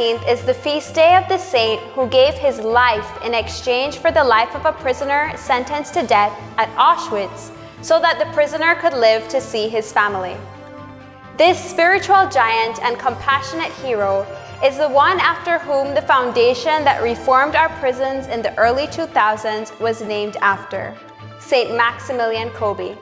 19th is the feast day of the saint who gave his life in exchange for the life of a prisoner sentenced to death at Auschwitz so that the prisoner could live to see his family. This spiritual giant and compassionate hero is the one after whom the foundation that reformed our prisons in the early 2000s was named after, Saint Maximilian Kolbe.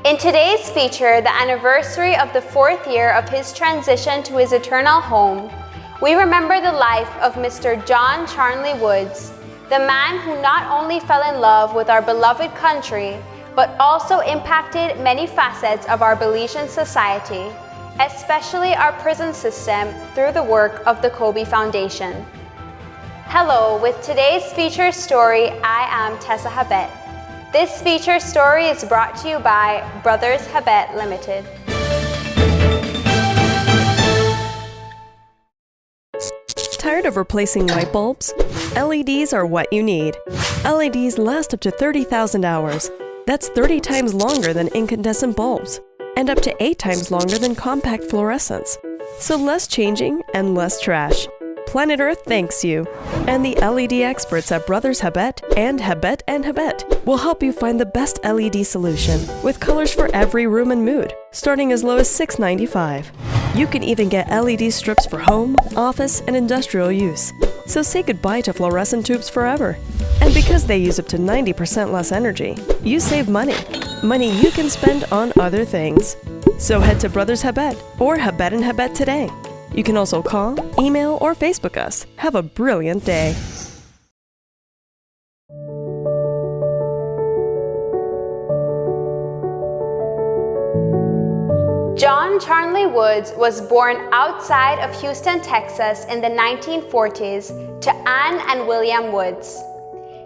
In today's feature, the anniversary of the 4th year of his transition to his eternal home, we remember the life of Mr. John Charnley Woods, the man who not only fell in love with our beloved country, but also impacted many facets of our Belizean society, especially our prison system through the work of the Kolbe Foundation. Hello, with today's feature story, I am Tessa Habet. This feature story is brought to you by Brothers Habet Limited. Tired of replacing light bulbs? LEDs are what you need. LEDs last up to 30,000 hours. That's 30 times longer than incandescent bulbs, and up to 8 times longer than compact fluorescents. So less changing and less trash. Planet Earth thanks you. And the LED experts at Brothers Habet and Habet will help you find the best LED solution with colors for every room and mood, starting as low as $6.95. You can even get LED strips for home, office, and industrial use. So say goodbye to fluorescent tubes forever. And because they use up to 90% less energy, you save money. Money you can spend on other things. So head to Brothers Habet or Habet and Habet today. You can also call, email, or Facebook us. Have a brilliant day. John Charnley Woods was born outside of Houston, Texas in the 1940s to Anne and William Woods.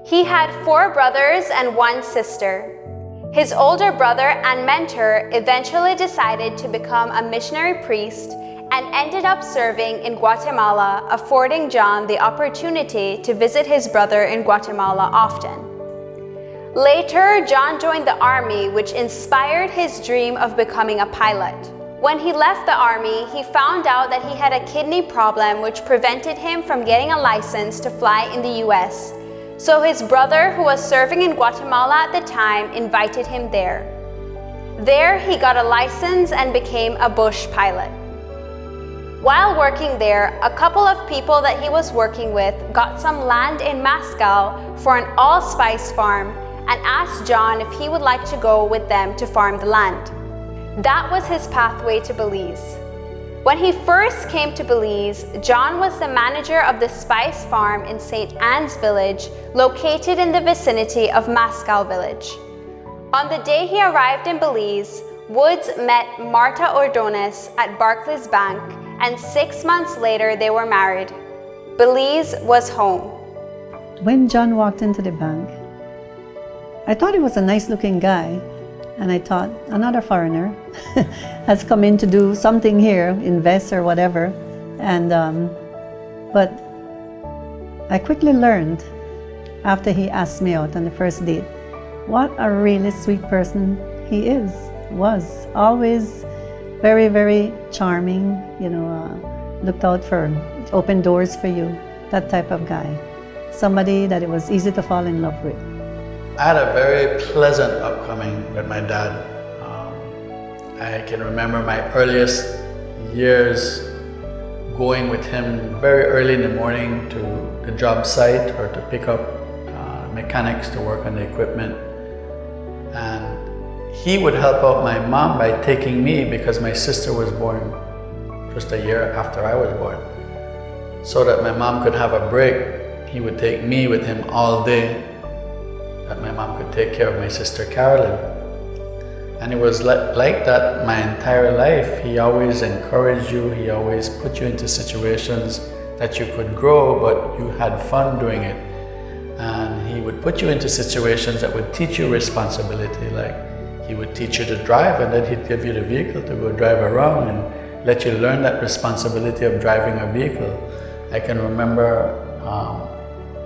He had 4 brothers and 1 sister. His older brother and mentor eventually decided to become a missionary priest and ended up serving in Guatemala, affording John the opportunity to visit his brother in Guatemala often. Later, John joined the army, which inspired his dream of becoming a pilot. When he left the army, he found out that he had a kidney problem which prevented him from getting a license to fly in the US. So his brother, who was serving in Guatemala at the time, invited him there. There, he got a license and became a bush pilot. While working there, a couple of people that he was working with got some land in Mescal for an allspice farm and asked John if he would like to go with them to farm the land. That was his pathway to Belize. When he first came to Belize, John was the manager of the spice farm in St. Anne's Village, located in the vicinity of Mescal Village. On the day he arrived in Belize, Woods met Marta Ordonez at Barclays Bank, and 6 months later they were married. Belize was home. When John walked into the bank, I thought he was a nice-looking guy, and I thought another foreigner has come in to do something here, invest or whatever. And but I quickly learned after he asked me out on the first date what a really sweet person he was always very, very charming, looked out for, open doors for you, that type of guy. Somebody that it was easy to fall in love with. I had a very pleasant upcoming with my dad. I can remember my earliest years going with him very early in the morning to the job site or to pick up mechanics to work on the equipment. And he would help out my mom by taking me, because my sister was born just a year after I was born. So that my mom could have a break, he would take me with him all day, that my mom could take care of my sister Carolyn. And it was like that my entire life. He always encouraged you, he always put you into situations that you could grow, but you had fun doing it. And he would put you into situations that would teach you responsibility, like he would teach you to drive, and then he'd give you the vehicle to go drive around and let you learn that responsibility of driving a vehicle. I can remember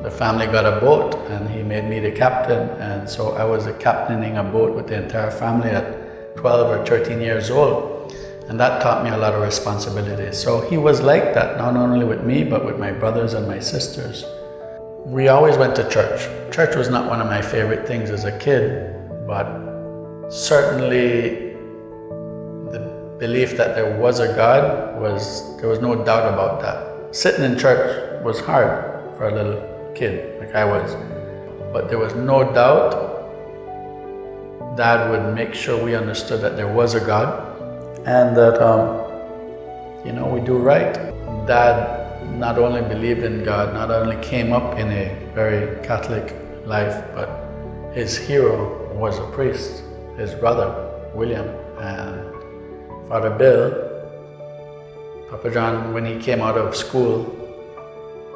the family got a boat and he made me the captain, and so I was captaining a boat with the entire family at 12 or 13 years old. And that taught me a lot of responsibility. So he was like that, not only with me, but with my brothers and my sisters. We always went to church. Church was not one of my favorite things as a kid, but certainly the belief that there was a God there was no doubt about that. Sitting in church was hard for a little kid like I was, but there was no doubt. Dad would make sure we understood that there was a God and that, we do right. Dad not only believed in God, not only came up in a very Catholic life, but his hero was a priest, his brother, William, and Father Bill. Papa John, when he came out of school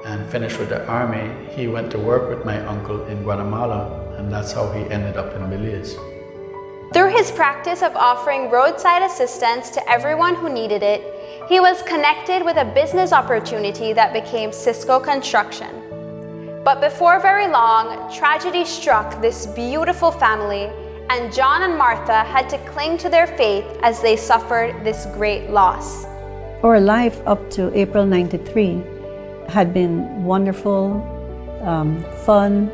and finished with the army, he went to work with my uncle in Guatemala, and that's how he ended up in Belize. Through his practice of offering roadside assistance to everyone who needed it, he was connected with a business opportunity that became Cisco Construction. But before very long, tragedy struck this beautiful family, and John and Martha had to cling to their faith as they suffered this great loss. Our life up to April 93 had been wonderful, fun.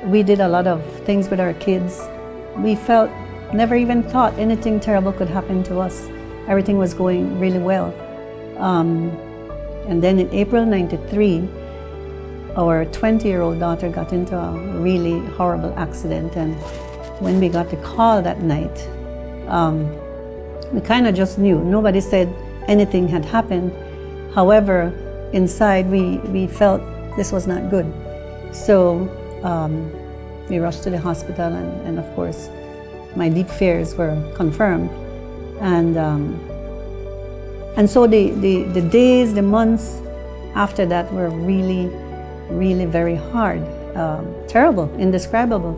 We did a lot of things with our kids. We never even thought anything terrible could happen to us. Everything was going really well. And then in April 93, our 20-year-old daughter got into a really horrible accident. And when we got the call that night, we kind of just knew. Nobody said anything had happened. However, inside we felt this was not good. So we rushed to the hospital, and of course, my deep fears were confirmed. And so the days, the months after that were really, really very hard, terrible, indescribable.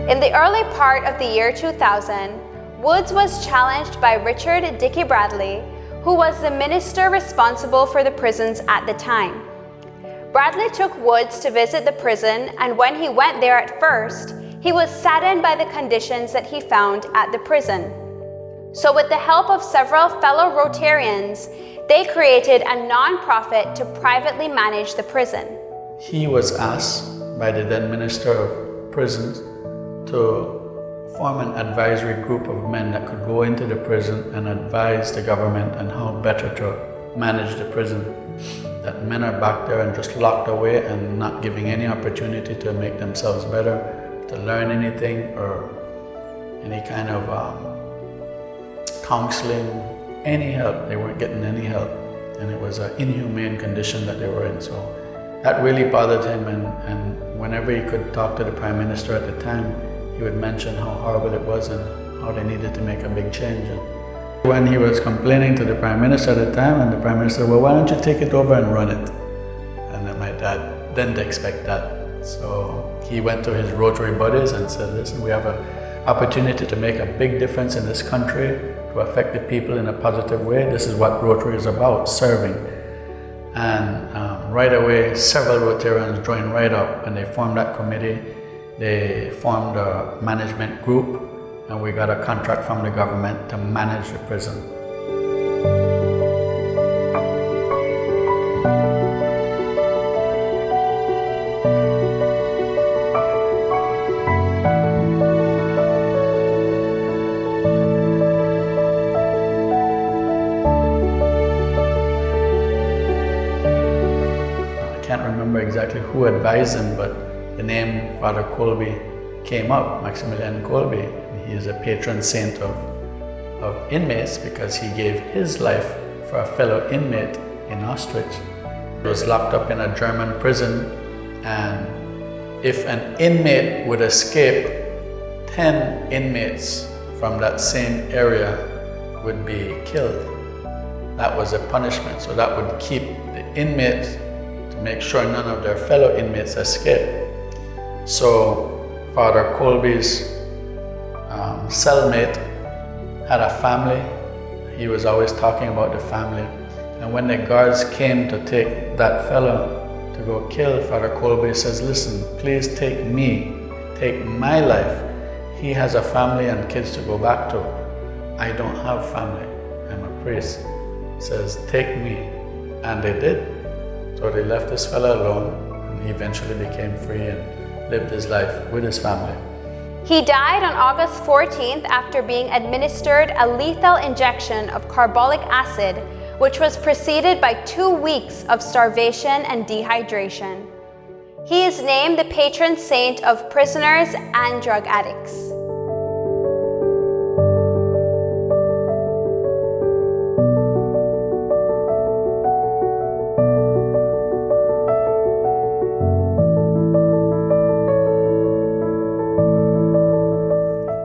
In the early part of the year 2000, Woods was challenged by Richard Dickey Bradley, who was the minister responsible for the prisons at the time. Bradley took Woods to visit the prison, and when he went there at first, he was saddened by the conditions that he found at the prison. So with the help of several fellow Rotarians, they created a non-profit to privately manage the prison. He was asked by the then Minister of Prisons to form an advisory group of men that could go into the prison and advise the government on how better to manage the prison. That men are back there and just locked away and not giving any opportunity to make themselves better, to learn anything or any kind of counseling, any help. They weren't getting any help, and it was an inhumane condition that they were in. So that really bothered him, and whenever he could talk to the Prime Minister at the time, he would mention how horrible it was and how they needed to make a big change. And when he was complaining to the Prime Minister at the time, and the Prime Minister said, well, why don't you take it over and run it? And then my dad didn't expect that. So he went to his Rotary buddies and said, listen, we have an opportunity to make a big difference in this country, to affect the people in a positive way. This is what Rotary is about, serving. And right away, several Rotarians joined right up, and they formed that committee. They formed a management group, and we got a contract from the government to manage the prison. I can't remember exactly who advised him, but the name Father Colby came up, Maximilian Colby. He is a patron saint of inmates because he gave his life for a fellow inmate in Auschwitz. He was locked up in a German prison, and if an inmate would escape, 10 inmates from that same area would be killed. That was a punishment, so that would keep the inmates to make sure none of their fellow inmates escaped. So Father Colby's cellmate had a family. He was always talking about the family. And when the guards came to take that fellow to go kill Father Kolbe says, listen, please take me, take my life. He has a family and kids to go back to. I don't have family. I'm a priest. He says, take me. And they did. So they left this fella alone, and he eventually became free and lived his life with his family. He died on August 14th after being administered a lethal injection of carbolic acid, which was preceded by 2 weeks of starvation and dehydration. He is named the patron saint of prisoners and drug addicts.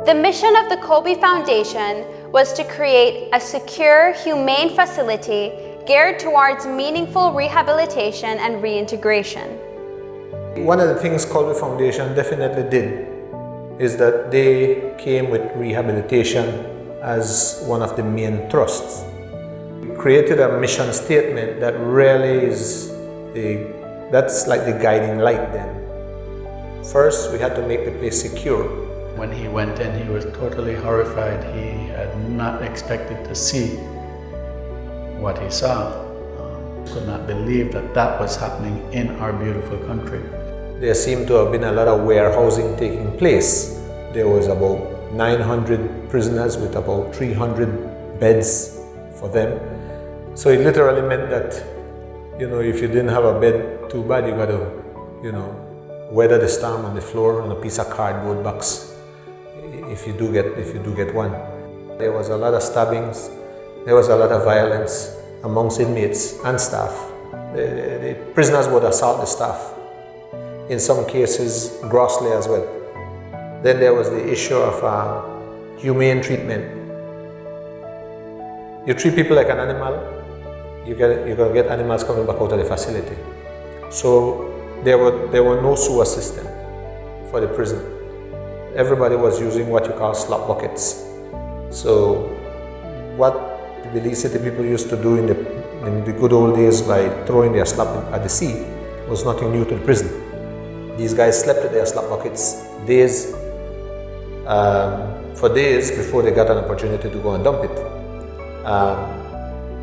The mission of the Kolbe Foundation was to create a secure, humane facility geared towards meaningful rehabilitation and reintegration. One of the things Kolbe Foundation definitely did is that they came with rehabilitation as one of the main thrusts. We created a mission statement that really is that's like the guiding light then. First, we had to make the place secure. When he went in, he was totally horrified. He had not expected to see what he saw. He could not believe that that was happening in our beautiful country. There seemed to have been a lot of warehousing taking place. There was about 900 prisoners with about 300 beds for them. So it literally meant that, if you didn't have a bed, too bad, you got to, weather the storm on the floor on a piece of cardboard box. If you do get one. There was a lot of stabbings, there was a lot of violence amongst inmates and staff. The prisoners would assault the staff, in some cases grossly as well. Then there was the issue of humane treatment. You treat people like an animal, you're going to get animals coming back out of the facility. So there were no sewer system for the prison. Everybody was using what you call slop buckets. So what the Belizean city people used to do in the good old days by throwing their slop at the sea was nothing new to the prison. These guys slept with their slop buckets for days before they got an opportunity to go and dump it.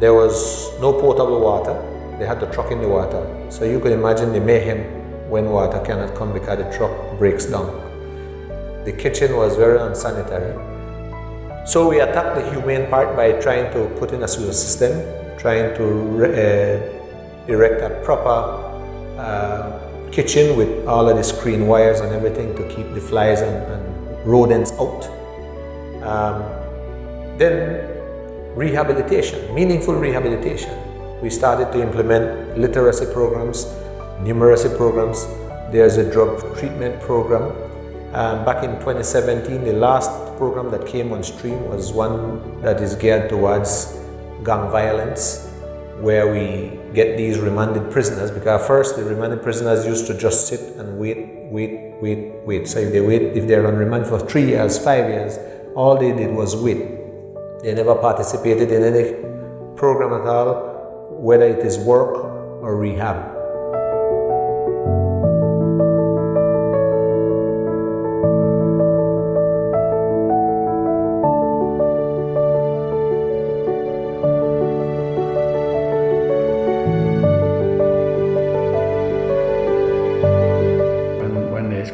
There was no potable water. They had to truck in the water. So you can imagine the mayhem when water cannot come because the truck breaks down. The kitchen was very unsanitary. So we attacked the humane part by trying to put in a sewer system, trying to erect a proper kitchen with all of the screen wires and everything to keep the flies and rodents out. Then rehabilitation, meaningful rehabilitation. We started to implement literacy programs, numeracy programs. There's a drug treatment program. Back in 2017, the last program that came on stream was one that is geared towards gang violence, where we get these remanded prisoners, because first the remanded prisoners used to just sit and wait. So if they're on remand for 3 years, 5 years, all they did was wait. They never participated in any program at all, whether it is work or rehab.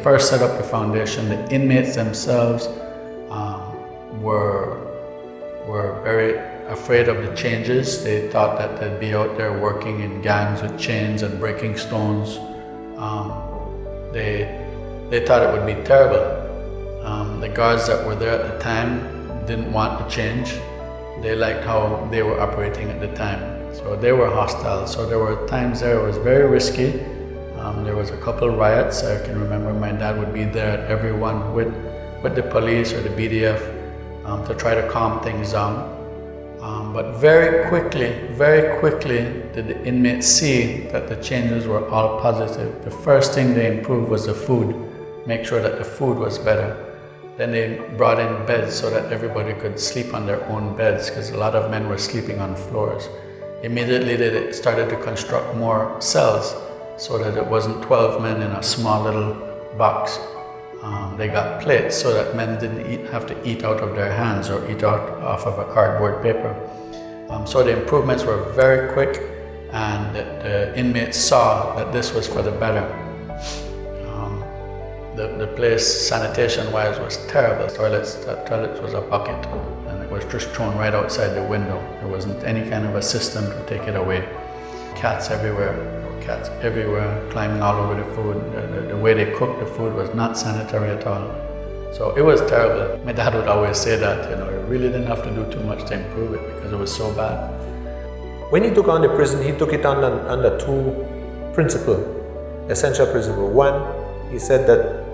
First set up the foundation, the inmates themselves were very afraid of the changes. They thought that they'd be out there working in gangs with chains and breaking stones. They thought it would be terrible. The guards that were there at the time didn't want to change. They liked how they were operating at the time. So they were hostile. So there were times there it was very risky. There was a couple riots. I can remember my dad would be there at every one with the police or the BDF to try to calm things down. But very quickly did the inmates see that the changes were all positive. The first thing they improved was the food, make sure that the food was better. Then they brought in beds so that everybody could sleep on their own beds, because a lot of men were sleeping on floors. Immediately they started to construct more cells. so that it wasn't 12 men in a small little box. They got plates so that men didn't have to eat out of their hands or eat out off of a cardboard paper. So the improvements were very quick, and the inmates saw that this was for the better. The place, sanitation-wise, was terrible. The toilet was a bucket, and it was just thrown right outside the window. There wasn't any kind of a system to take it away. Cats everywhere. There were cats everywhere, climbing all over the food. The way they cooked the food was not sanitary at all. So it was terrible. My dad would always say that, you really didn't have to do too much to improve it because it was so bad. When he took on the prison, he took it on under two essential principles. One, he said that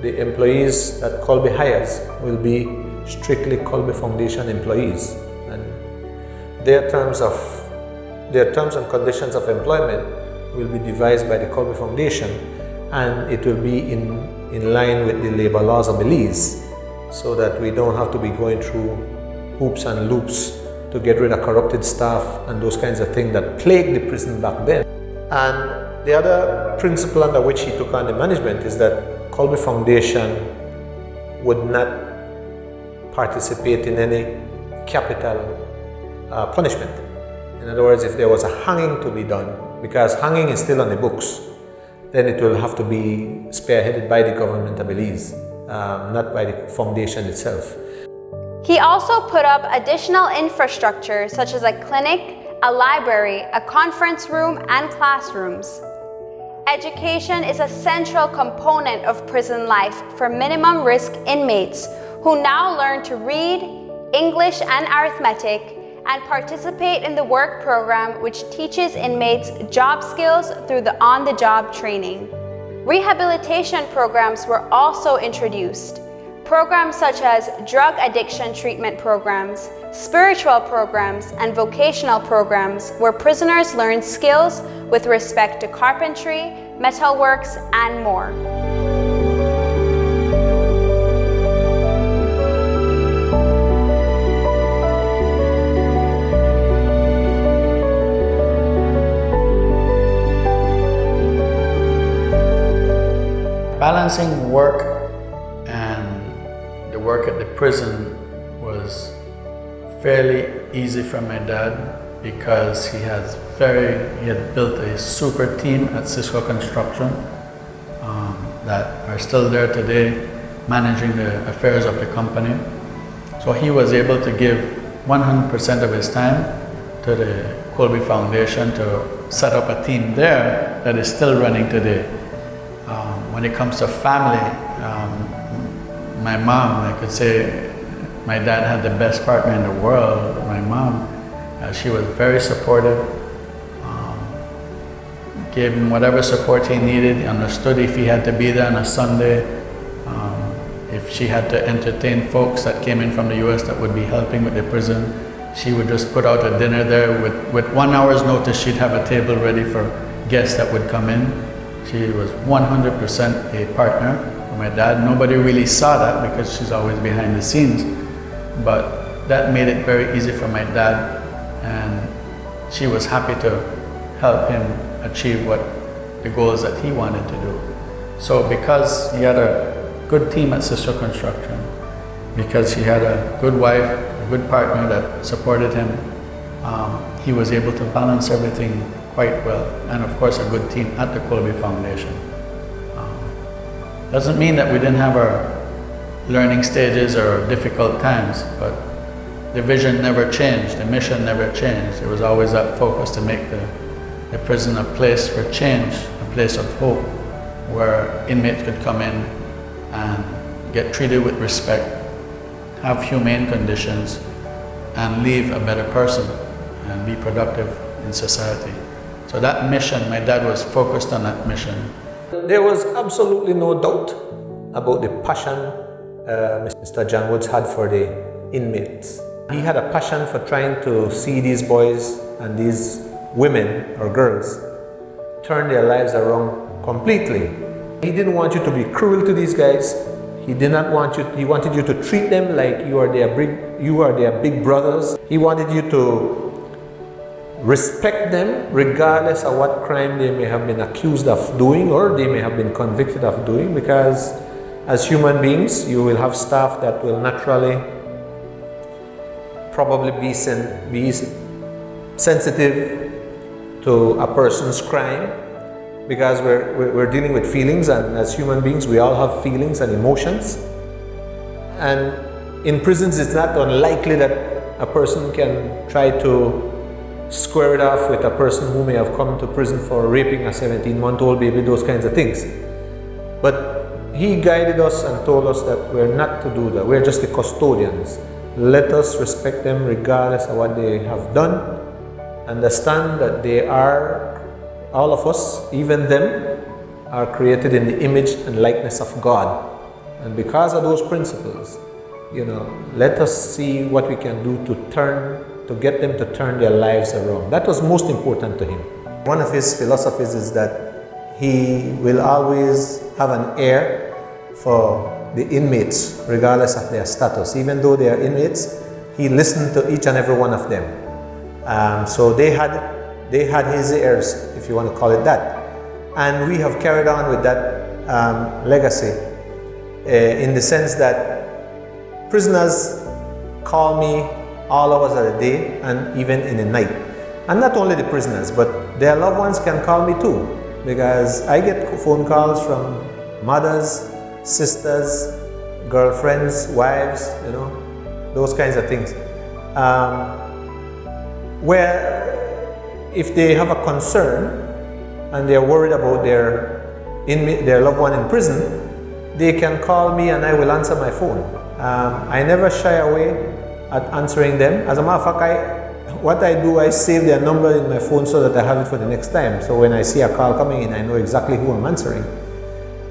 the employees that Colby hires will be strictly Colby Foundation employees, and their terms and conditions of employment will be devised by the Colby Foundation, and it will be in line with the labor laws of Belize, so that we don't have to be going through hoops and loops to get rid of corrupted staff and those kinds of things that plagued the prison back then. And the other principle under which he took on the management is that Colby Foundation would not participate in any capital punishment. In other words, if there was a hanging to be done, because hanging is still on the books, then it will have to be spearheaded by the government of Belize, not by the foundation itself. He also put up additional infrastructure such as a clinic, a library, a conference room, and classrooms. Education is a central component of prison life for minimum risk inmates who now learn to read, English, and arithmetic, and participate in the work program, which teaches inmates job skills through the on-the-job training. Rehabilitation programs were also introduced. Programs such as drug addiction treatment programs, spiritual programs, and vocational programs where prisoners learn skills with respect to carpentry, metalworks, and more. Balancing work and the work at the prison was fairly easy for my dad because he had built a super team at Cisco Construction that are still there today managing the affairs of the company. So he was able to give 100% of his time to the Colby Foundation to set up a team there that is still running today. When it comes to family, my mom, I could say my dad had the best partner in the world. My mom, she was very supportive, gave him whatever support he needed, understood if he had to be there on a Sunday, if she had to entertain folks that came in from the US that would be helping with the prison, she would just put out a dinner there. With 1 hour's notice, she'd have a table ready for guests that would come in. She was 100% a partner for my dad. Nobody really saw that because she's always behind the scenes, but that made it very easy for my dad, and she was happy to help him achieve the goals that he wanted to do. So because he had a good team at Cisco Construction, because he had a good wife, a good partner that supported him, he was able to balance everything quite well, and of course a good team at the Colby Foundation. Doesn't mean that we didn't have our learning stages or difficult times, but the vision never changed, the mission never changed. It was always that focus to make the prison a place for change, a place of hope, where inmates could come in and get treated with respect, have humane conditions, and leave a better person and be productive in society. So that mission, my dad was focused on that mission. There was absolutely no doubt about the passion Mr. John Woods had for the inmates. He had a passion for trying to see these boys and these women or girls turn their lives around completely. He didn't want you to be cruel to these guys. He did not want you, he wanted you to treat them like you are their big brothers. He wanted you to respect them regardless of what crime they may have been accused of doing or they may have been convicted of doing, because as human beings you will have staff that will naturally probably be sensitive to a person's crime, because we're dealing with feelings, and as human beings we all have feelings and emotions. And in prisons it's not unlikely that a person can try to square it off with a person who may have come to prison for raping a 17-month-old baby, those kinds of things. But he guided us and told us that we're not to do that. We're just the custodians. Let us respect them regardless of what they have done. Understand that they are, all of us, even them, are created in the image and likeness of God. And because of those principles, let us see what we can do to get them to turn their lives around. That was most important to him. One of his philosophies is that he will always have an ear for the inmates, regardless of their status. Even though they are inmates, he listened to each and every one of them. So they had his ears, if you want to call it that. And we have carried on with that legacy in the sense that prisoners call me all hours of the day and even in the night. And not only the prisoners, but their loved ones can call me too, because I get phone calls from mothers, sisters, girlfriends, wives, those kinds of things. Where if they have a concern and they're worried about their loved one in prison, they can call me and I will answer my phone. I never shy away at answering them. As a matter of fact, what I do, I save their number in my phone so that I have it for the next time. So when I see a call coming in, I know exactly who I'm answering.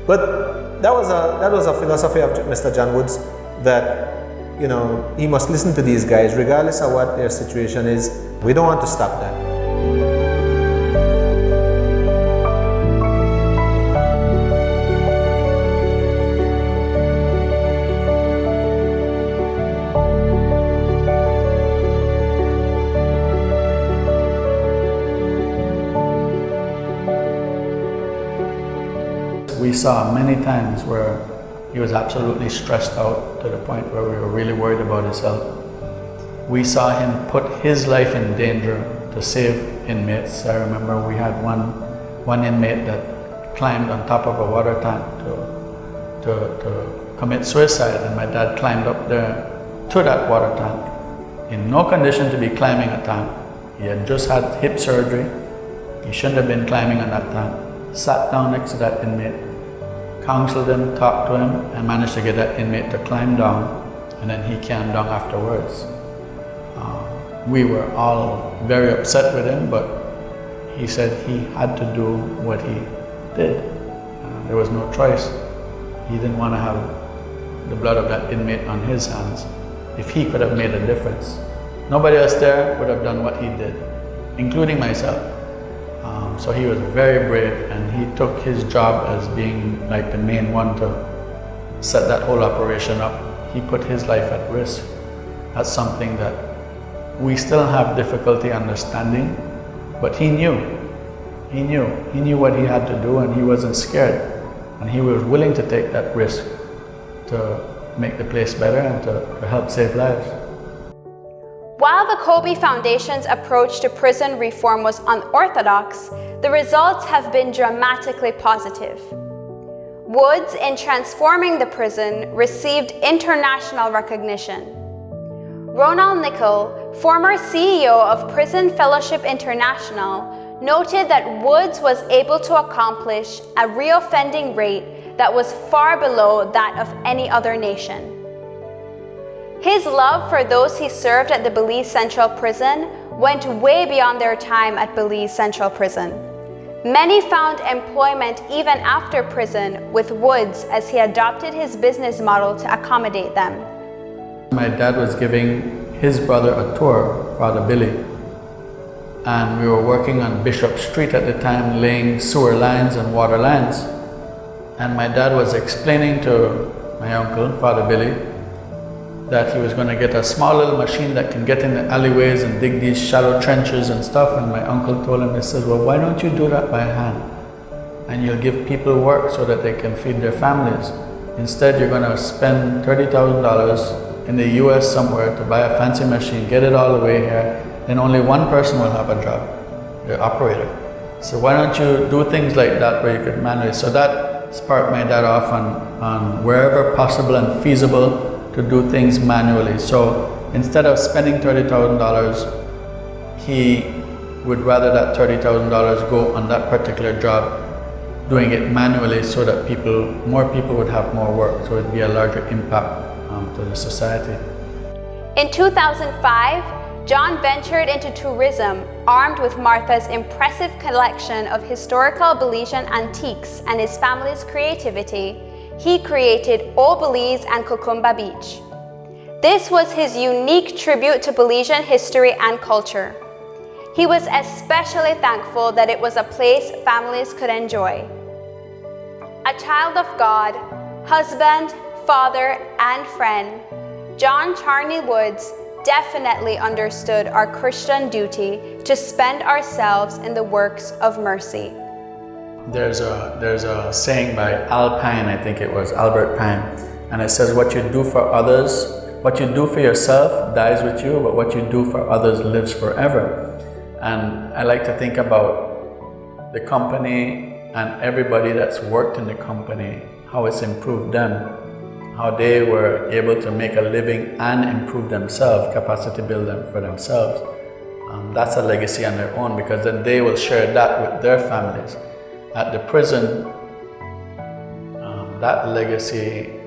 But that was a philosophy of Mr. John Woods, that he must listen to these guys regardless of what their situation is. We don't want to stop that. We saw many times where he was absolutely stressed out to the point where we were really worried about his health. We saw him put his life in danger to save inmates. I remember we had one inmate that climbed on top of a water tank to commit suicide, and my dad climbed up there to that water tank in no condition to be climbing a tank. He had just had hip surgery. He shouldn't have been climbing on that tank. Sat down next to that inmate, counseled him, talked to him, and managed to get that inmate to climb down, and then he came down afterwards. We were all very upset with him, but he said he had to do what he did. There was no choice. He didn't want to have the blood of that inmate on his hands. If he could have made a difference, nobody else there would have done what he did, including myself. So he was very brave, and he took his job as being like the main one to set that whole operation up. He put his life at risk. That's something that we still have difficulty understanding, but he knew what he had to do, and he wasn't scared, and he was willing to take that risk to make the place better and to help save lives. While the Kobe Foundation's approach to prison reform was unorthodox, the results have been dramatically positive. Woods, in transforming the prison, received international recognition. Ronald Nickel, former CEO of Prison Fellowship International, noted that Woods was able to accomplish a reoffending rate that was far below that of any other nation. His love for those he served at the Belize Central Prison went way beyond their time at Belize Central Prison. Many found employment even after prison with Woods as he adopted his business model to accommodate them. My dad was giving his brother a tour, Father Billy, and we were working on Bishop Street at the time, laying sewer lines and water lines. And my dad was explaining to my uncle, Father Billy, that he was going to get a small little machine that can get in the alleyways and dig these shallow trenches and stuff. And my uncle told him, he says, well, why don't you do that by hand? And you'll give people work so that they can feed their families. Instead, you're going to spend $30,000 in the US somewhere to buy a fancy machine, get it all the way here, and only one person will have a job, the operator. So why don't you do things like that where you could manually? So that sparked my dad off on wherever possible and feasible to do things manually. So instead of spending $30,000, he would rather that $30,000 go on that particular job, doing it manually so that more people would have more work, so it'd be a larger impact to the society. In 2005, John ventured into tourism, armed with Martha's impressive collection of historical Belizean antiques and his family's creativity. He created Old Belize and Cucumba Beach. This was his unique tribute to Belizean history and culture. He was especially thankful that it was a place families could enjoy. A child of God, husband, father, and friend, John Charney Woods definitely understood our Christian duty to spend ourselves in the works of mercy. There's a saying by Alpine, I think it was Albert Pine, and it says, what you do for others, what you do for yourself dies with you, but what you do for others lives forever. And I like to think about the company and everybody that's worked in the company, how it's improved them, how they were able to make a living and improve themselves, capacity build them for themselves. That's a legacy on their own, because then they will share that with their families. At the prison, that legacy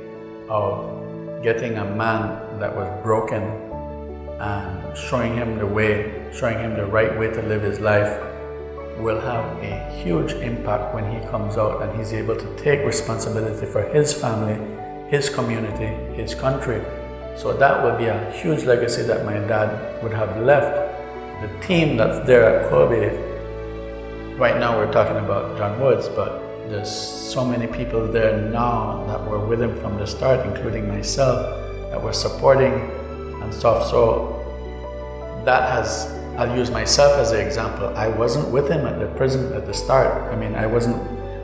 of getting a man that was broken and showing him the way, showing him the right way to live his life will have a huge impact when he comes out and he's able to take responsibility for his family, his community, his country. So that will be a huge legacy that my dad would have left. The team that's there at Colby, right now we're talking about John Woods, but there's so many people there now that were with him from the start, including myself, that were supporting and stuff. So that has, I'll use myself as an example. I wasn't with him at the prison at the start. I mean, I wasn't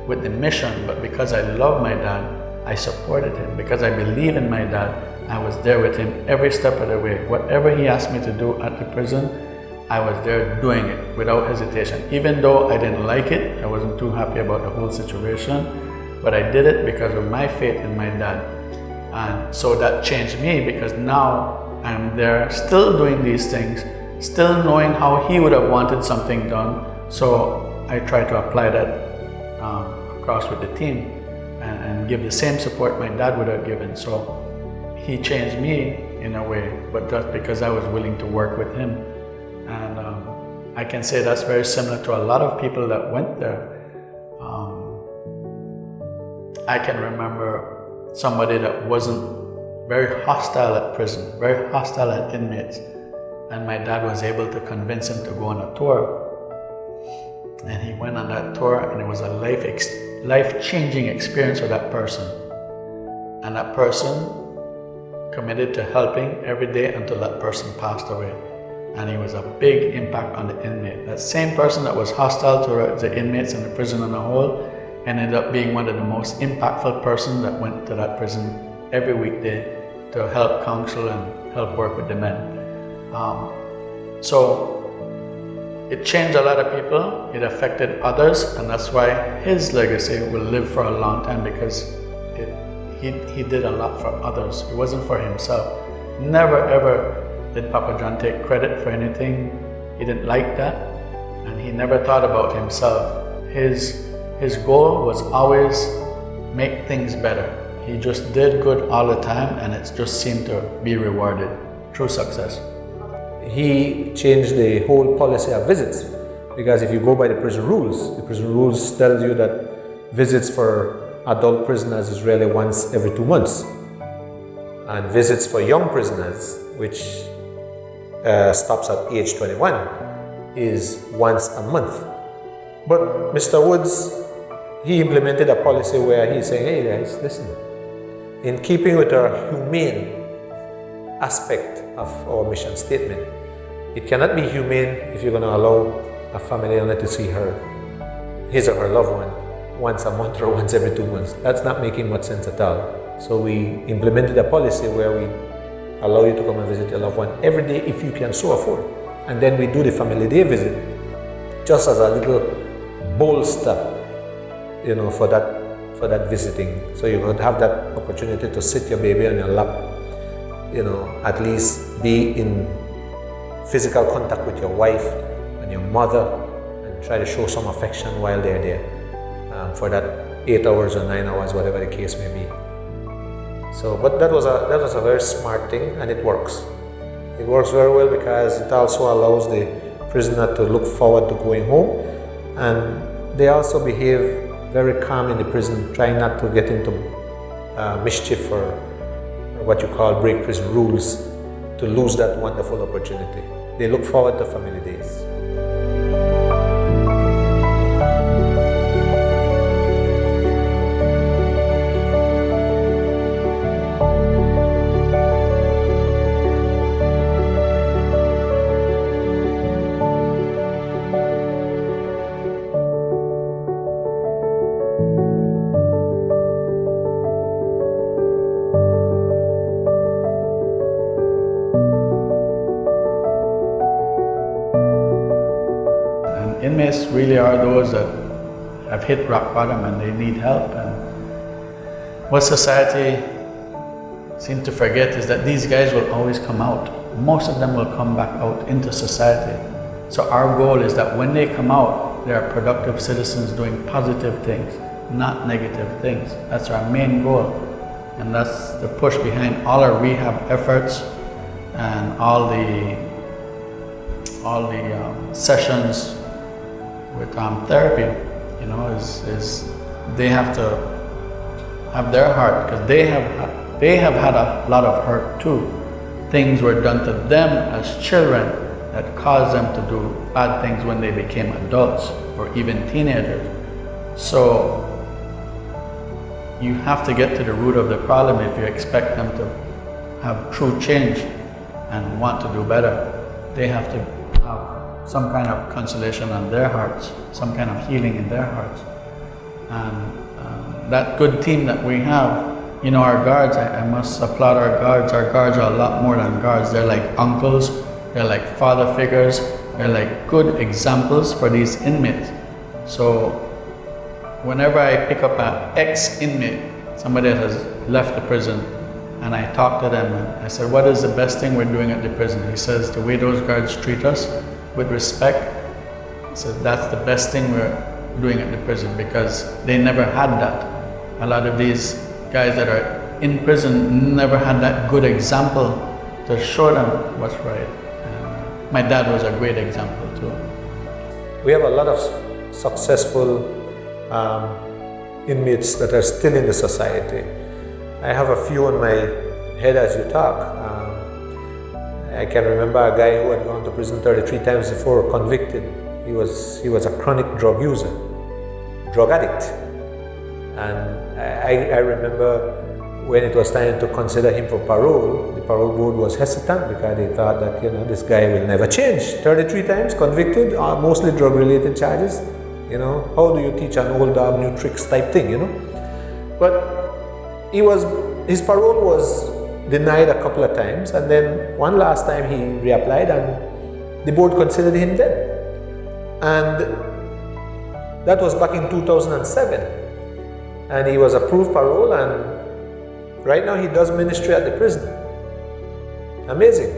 with the mission, but because I love my dad, I supported him. Because I believe in my dad, I was there with him every step of the way. Whatever he asked me to do at the prison, I was there doing it without hesitation. Even though I didn't like it, I wasn't too happy about the whole situation, but I did it because of my faith in my dad. And so that changed me, because now I'm there still doing these things, still knowing how he would have wanted something done. So I try to apply that across with the team and give the same support my dad would have given. So he changed me in a way, but just because I was willing to work with him. And I can say that's very similar to a lot of people that went there. I can remember somebody that wasn't very hostile at prison, very hostile at inmates, and my dad was able to convince him to go on a tour. And he went on that tour, and it was a life-changing experience for that person. And that person committed to helping every day until that person passed away. And he was a big impact on the inmate. That same person that was hostile to the inmates in the prison on the whole ended up being one of the most impactful persons that went to that prison every weekday to help counsel and help work with the men. So it changed a lot of people, it affected others, and that's why his legacy will live for a long time, because he did a lot for others. It wasn't for himself. Never ever did Papa John take credit for anything. He didn't like that, and he never thought about himself. His goal was always make things better. He just did good all the time, and it just seemed to be rewarded through success. He changed the whole policy of visits, because if you go by the prison rules tells you that visits for adult prisoners is really once every 2 months, and visits for young prisoners, which stops at age 21, is once a month. But Mr. Woods, he implemented a policy where he's saying, hey guys, listen, in keeping with our humane aspect of our mission statement. It cannot be humane if you're going to allow a family only to see his or her loved one once a month or once every 2 months. That's not making much sense at all. So we implemented a policy where we allow you to come and visit your loved one every day if you can so afford. And then we do the family day visit just as a little bolster, for that visiting. So you would have that opportunity to sit your baby on your lap, at least be in physical contact with your wife and your mother and try to show some affection while they're there for that 8 hours or 9 hours, whatever the case may be. So, but that was a very smart thing, and it works. It works very well because it also allows the prisoner to look forward to going home, and they also behave very calm in the prison, trying not to get into mischief or what you call break prison rules to lose that wonderful opportunity. They look forward to family days. Inmates really are those that have hit rock bottom and they need help. And what society seems to forget is that these guys will always come out. Most of them will come back out into society. So our goal is that when they come out, they are productive citizens doing positive things, not negative things. That's our main goal. And that's the push behind all our rehab efforts and all the sessions with therapy, is they have to have their heart, because they have had a lot of hurt too. Things were done to them as children that caused them to do bad things when they became adults or even teenagers. So you have to get to the root of the problem if you expect them to have true change and want to do better. They have to have some kind of consolation on their hearts, some kind of healing in their hearts. And that good team that we have, our guards, I must applaud our guards. Our guards are a lot more than guards. They're like uncles, they're like father figures, they're like good examples for these inmates. So whenever I pick up an ex-inmate, somebody that has left the prison, and I talk to them, and I said, what is the best thing we're doing at the prison? He says, the way those guards treat us, with respect. So that's the best thing we're doing at the prison, because they never had that. A lot of these guys that are in prison never had that good example to show them what's right. And my dad was a great example too. We have a lot of successful inmates that are still in the society. I have a few on my head as you talk. I can remember a guy who had gone to prison 33 times before, convicted. He was a chronic drug user, drug addict. And I remember when it was time to consider him for parole, the parole board was hesitant because they thought that, this guy will never change. 33 times convicted, mostly drug-related charges. How do you teach an old dog new tricks type thing, But his parole was denied a couple of times, and then one last time he reapplied and the board considered him dead. And that was back in 2007. And he was approved parole, and right now he does ministry at the prison. Amazing.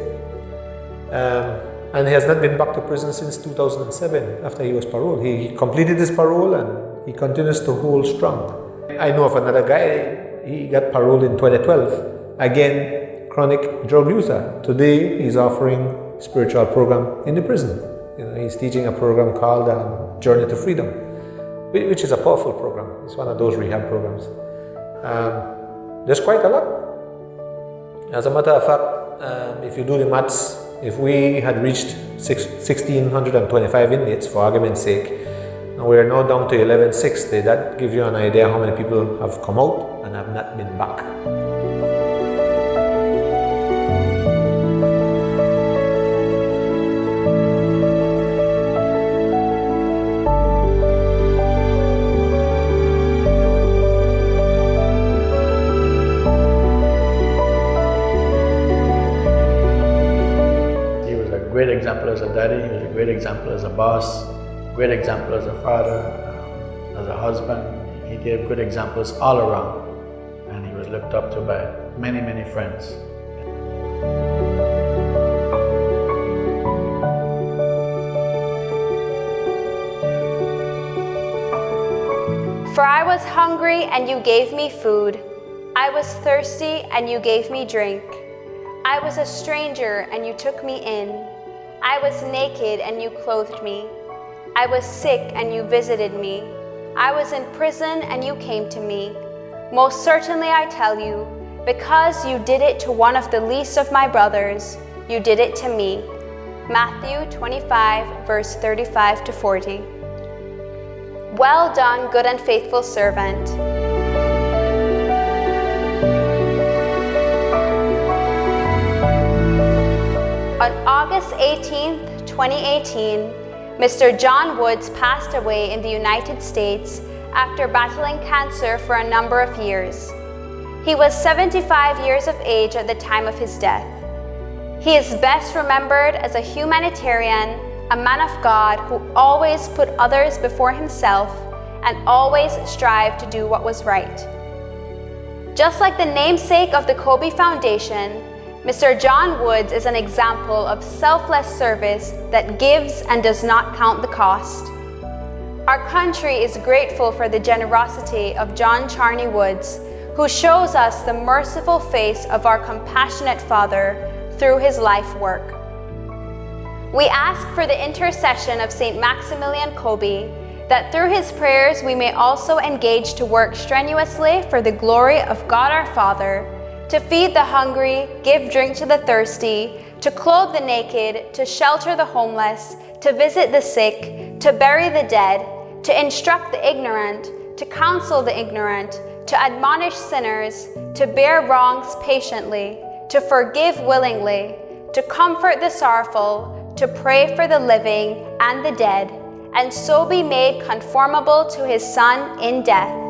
And he has not been back to prison since 2007 after he was paroled. He completed his parole and he continues to hold strong. I know of another guy, he got paroled in 2012. Again, chronic drug user. Today, he's offering spiritual program in the prison. He's teaching a program called Journey to Freedom, which is a powerful program. It's one of those rehab programs. There's quite a lot. As a matter of fact, if you do the maths, if we had reached 1,625 inmates, for argument's sake, and we are now down to 1,160, that gives you an idea how many people have come out and have not been back. as a daddy, he was a great example as a boss, great example as a father, as a husband. He gave good examples all around, and he was looked up to by many, many friends. For I was hungry, and you gave me food. I was thirsty, and you gave me drink. I was a stranger, and you took me in. I was naked, and you clothed me. I was sick, and you visited me. I was in prison, and you came to me. Most certainly I tell you, because you did it to one of the least of my brothers, you did it to me. Matthew 25, verse 35 to 40. Well done, good and faithful servant. On August 18, 2018, Mr. John Woods passed away in the United States after battling cancer for a number of years. He was 75 years of age at the time of his death. He is best remembered as a humanitarian, a man of God who always put others before himself and always strived to do what was right. Just like the namesake of the Kobe Foundation, Mr. John Woods is an example of selfless service that gives and does not count the cost. Our country is grateful for the generosity of John Charney Woods, who shows us the merciful face of our compassionate Father through his life work. We ask for the intercession of St. Maximilian Kolbe that through his prayers we may also engage to work strenuously for the glory of God our Father, to feed the hungry, give drink to the thirsty, to clothe the naked, to shelter the homeless, to visit the sick, to bury the dead, to instruct the ignorant, to counsel the ignorant, to admonish sinners, to bear wrongs patiently, to forgive willingly, to comfort the sorrowful, to pray for the living and the dead, and so be made conformable to his Son in death.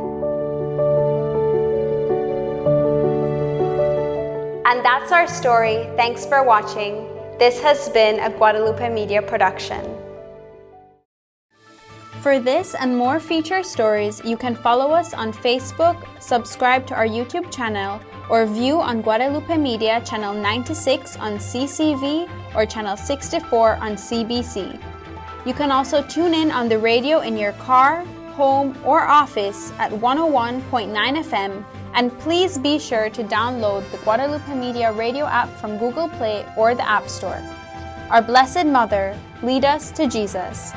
And that's our story. Thanks for watching. This has been a Guadalupe Media production. For this and more feature stories, you can follow us on Facebook, subscribe to our YouTube channel, or view on Guadalupe Media Channel 96 on CCV or Channel 64 on CBC. You can also tune in on the radio in your car, home, or office at 101.9 FM, and please be sure to download the Guadalupe Media radio app from Google Play or the App Store. Our Blessed Mother, lead us to Jesus.